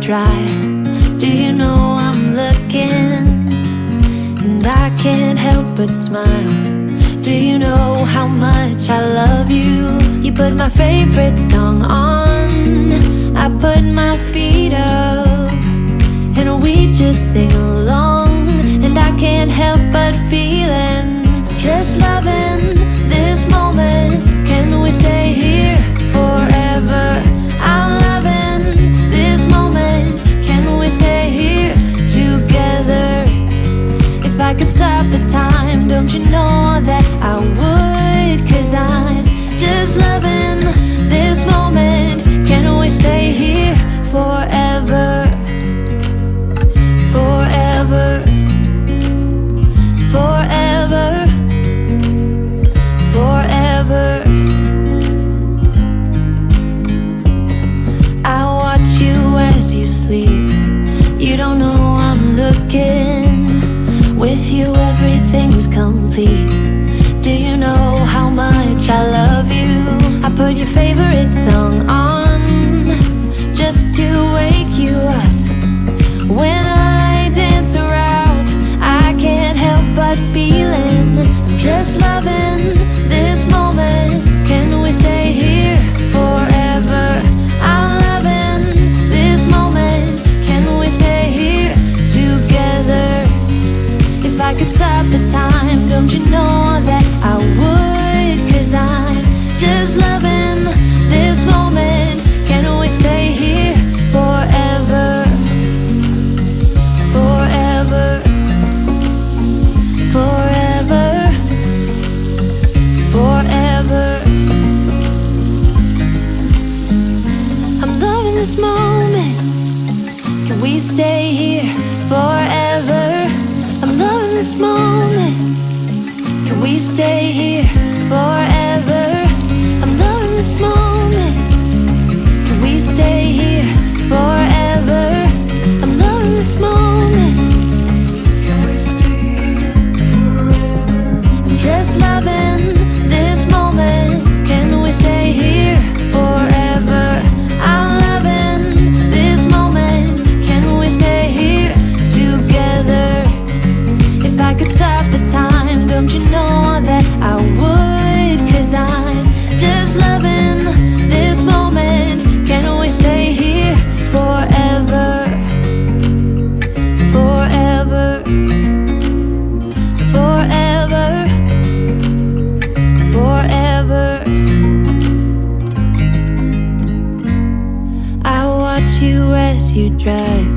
dry. Do you know I'm looking? And I can't help but smile. Do you know how much I love you? You put my favorite song on, I put my feet up, and we just sing along. And I can't help but feeling, just loving this moment. Can we stay here forever? I'm loving this moment. Can we stay here together? If I could stop the time, don't you know that I would? 'Cause I'm just loving this moment. Can we stay here forever? Forever, forever, forever. I watch you as you sleep. You don't know I'm looking. With you everything's complete. Do you know how much I love you? I put your favorite song on, just to wake you up. When I dance around, I can't help but feeling, just loving this moment. Can we stay here forever? I'm loving this moment. Can we stay here together? If I could stop the time, don't you know that I would? 'Cause I'm just loving this moment. Can we stay here forever? Forever, forever, forever. I'm loving this moment. Can we stay here forever? I'm loving this moment. Can we stay here forever? I'm loving this moment. Can we stay here forever? I'm loving this moment. Can we stay here forever? I'm just loving this moment. Can we stay here forever? I'm loving this moment. Can we stay here together? If I could stop the time, don't you know that I would? 'Cause I'm just loving this moment. Can we stay here forever? Forever, forever, forever. I watch you as you drive.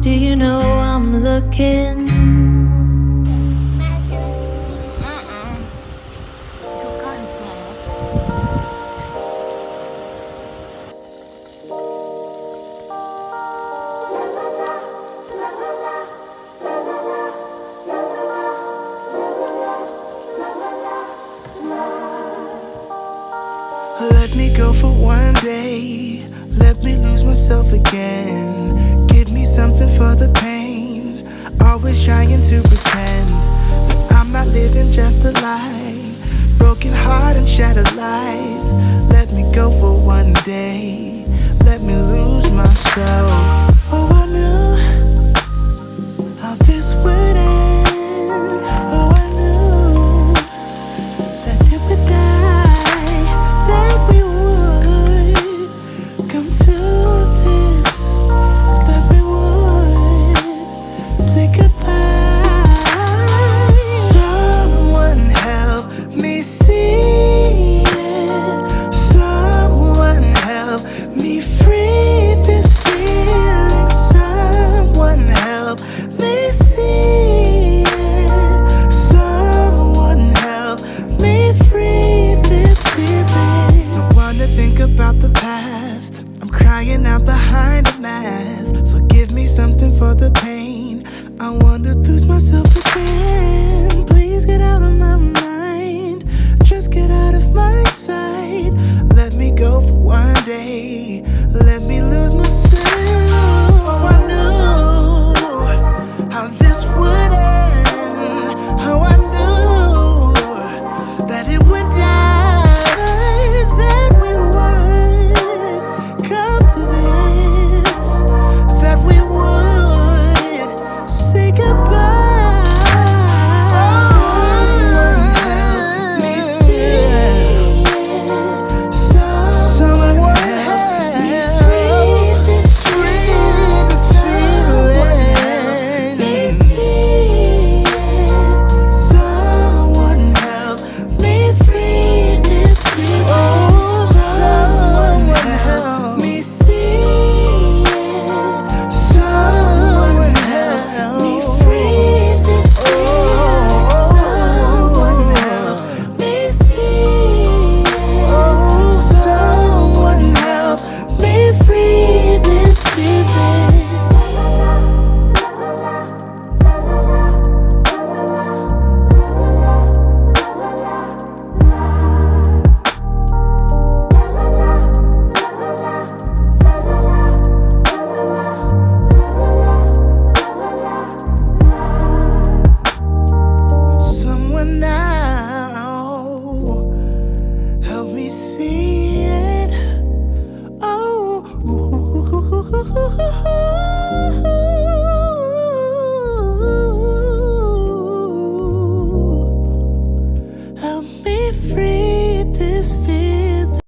Do you know I'm looking? Let me go for one day. Let me lose myself again. Give me something for the pain. Always trying to pretend that I'm not living just a lie. Broken heart and shattered lives. Let me go for one day. Let me lose myself.